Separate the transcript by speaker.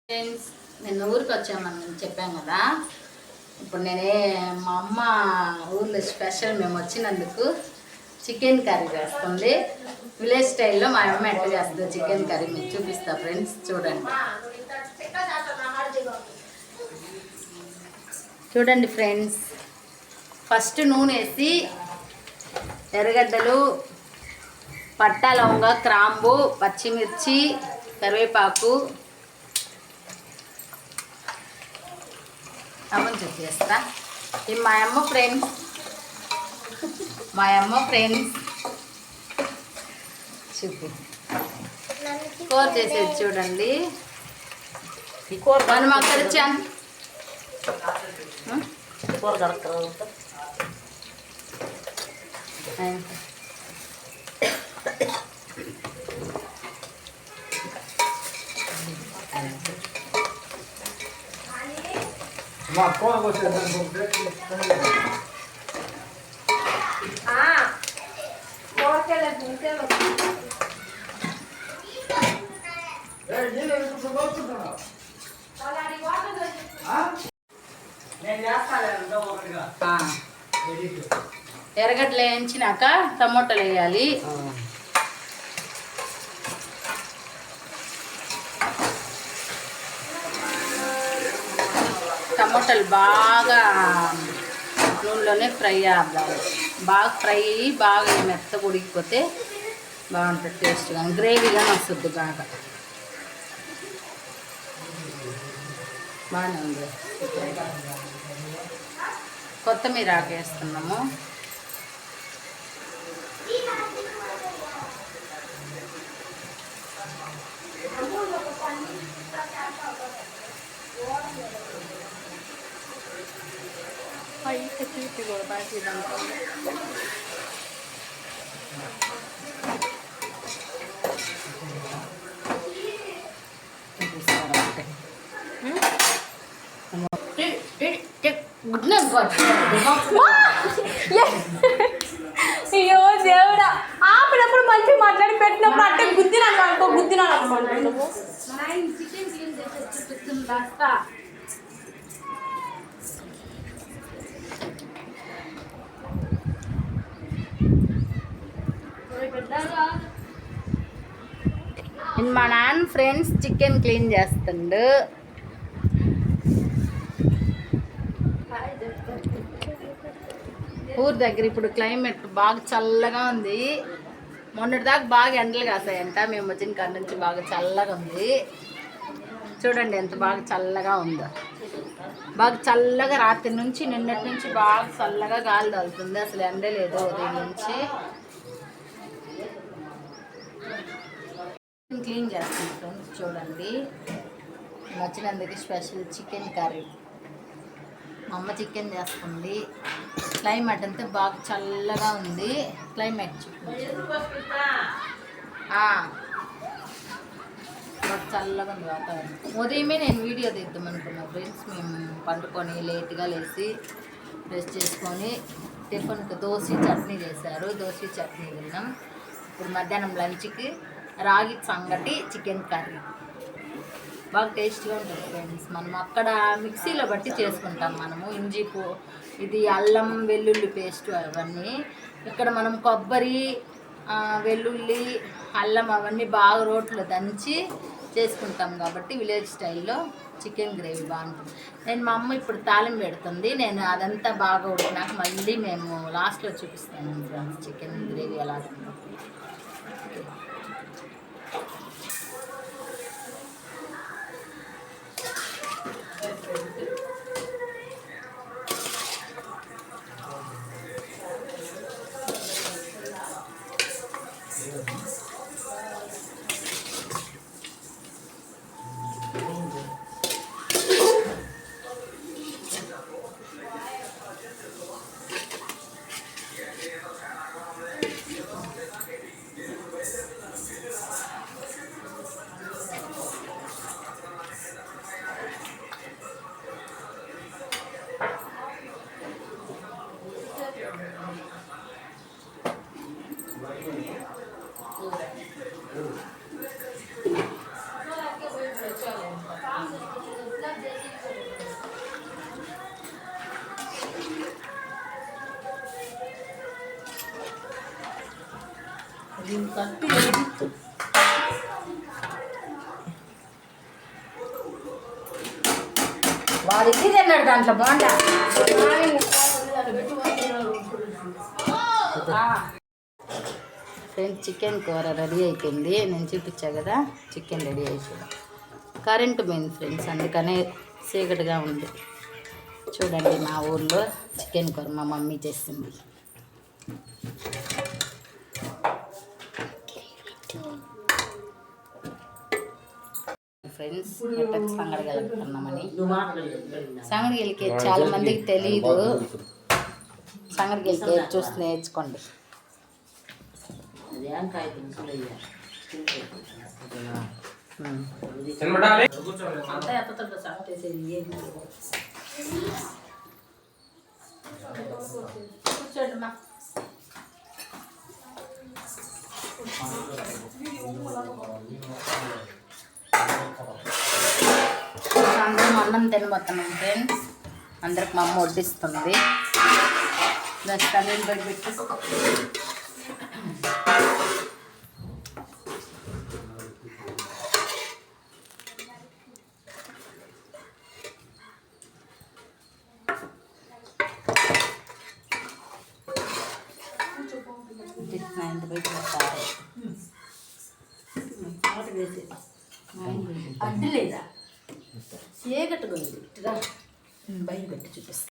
Speaker 1: Friends నిన్న ఊరికి వచ్చామని చెప్పాం కదా. ఇప్పుడు మా అమ్మ ఊర్లో స్పెషల్ మేము వచ్చినందుకు చికెన్ కర్రీ చేస్తుంది. విలేజ్ స్టైల్లో మా అమ్మ ఎట్లా చేస్తుందో చికెన్ కర్రీ మీకు చూపిస్తా ఫ్రెండ్స్, చూడండి. చూడండి ఫ్రెండ్స్, ఫస్ట్ నూనె వేసి ఎర్రగడ్డలు, పట్టా, లవంగ, క్రాంబు, పచ్చిమిర్చి, కరివేపాకు అమ్మని చూపిస్తా. ఇది మా అమ్మ ఫ్రెండ్స్ చూపి కూర చేసేది చూడండి. మనం అక్కడ వచ్చాను కూర కడతా.
Speaker 2: మా కోన వచ్చే
Speaker 1: ఎర్రగడ్డలు వేయించినాక టమోటాలు వేయాలి. టమోటాలు బాగా నూనెలోనే ఫ్రై అవ్వాలి. బాగా ఫ్రై అయ్యి బాగా మెత్తగా ఉడికిపోతే బాగుంటుంది, టేస్ట్గా గ్రేవీగానే వస్తుంది. బాగానే ఉంది. కొత్తిమీర ఆకు వేస్తున్నాము.
Speaker 3: అయ్యో దేవుడా, ఆపినప్పుడు మంచిగా మాట్లాడి పెట్టినప్పుడు అంటే గుద్దినాను అనుకో, గుద్దినాను అనుకో.
Speaker 1: మా నాన్న ఫ్రెండ్స్ చికెన్ క్లీన్ చేస్తుండు. ఊరి దగ్గర ఇప్పుడు క్లైమేట్ బాగా చల్లగా ఉంది. మొన్నటిదాకా బాగా ఎండలు కాసాయంట. మేము వచ్చిన కాడ నుంచి బాగా చల్లగా ఉంది. చూడండి ఎంత బాగా చల్లగా ఉందో. బాగా చల్లగా రాత్రి నుంచి నిన్నటి నుంచి బాగా చల్లగా గాలి తగులుతుంది. అసలు ఎండ లేదు ఉదయం నుంచి. క్లీన్ చేస్తుంది ఫ్రెండ్స్, చూడండి. వచ్చినందుకు స్పెషల్ చికెన్ కర్రీ. మా అమ్మ చికెన్ చేస్తుంది. క్లైమేట్ అంతా బాగా చల్లగా ఉంది. క్లైమేట్ బాగా చల్లగా ఉంది వాతావరణం. ఉదయమే నేను వీడియో తీద్దాం అనుకున్నాను ఫ్రెండ్స్. మేము పండుకొని లేట్గా లేచి బ్రష్ చేసుకొని టిఫిన్కి దోశ చట్నీ చేశారు. దోశ చట్నీ తిన్నాం. ఇప్పుడు మధ్యాహ్నం లంచ్కి రాగి సంగటి, చికెన్ కర్రీ. బాగా టేస్ట్గా ఉంటుంది ఫ్రెండ్స్. మనం అక్కడ మిక్సీలో బట్టి చేసుకుంటాం మనము. ఇది అల్లం వెల్లుల్లి పేస్ట్ అవన్నీ. ఇక్కడ మనం కొబ్బరి, వెల్లుల్లి, అల్లం అవన్నీ బాగా రోట్లో దంచి చేసుకుంటాం కాబట్టి విలేజ్ స్టైల్లో చికెన్ గ్రేవీ బాగుంటుంది. మా అమ్మ ఇప్పుడు తాలింపు పెడుతుంది. నేను అదంతా బాగా ఉడికినాక మళ్ళీ మేము లాస్ట్లో చూపిస్తాను ఫ్రెండ్స్ చికెన్ గ్రేవీ ఎలా ఉంటుంది. వాడు ఇది తిన్నాడు దాంట్లో బాగుంటా. ఫ్రెండ్స్ చికెన్ కూర రెడీ అయిపోయింది. నేను చూపించా కదా, చికెన్ రెడీ అయిపోయింది. కరెంటు పోయింది ఫ్రెండ్స్, అందుకనే చీకటిగా ఉంది. చూడండి మా ఊర్లో చికెన్ కూర మా మమ్మీ చేసింది. ఫ్రెండ్స్ ఎప్పటి సంగడికి వెళ్తున్నామని. సంగడికి వెళ్ళి చాలా మందికి తెలియదు. సంగడికి వెళ్ళి చూసి నేర్చుకోండి. కూర్చోండి మా అందరం అన్నం తినబోతున్నాం ఫ్రెండ్స్. అందరికి మా అమ్మ వడ్డిస్తుంది. నెక్స్ట్ అన్నం పెట్టి అడ్డు లేదా చీకట్టుగా ఉంది. బయట పెట్టి చూపిస్తా.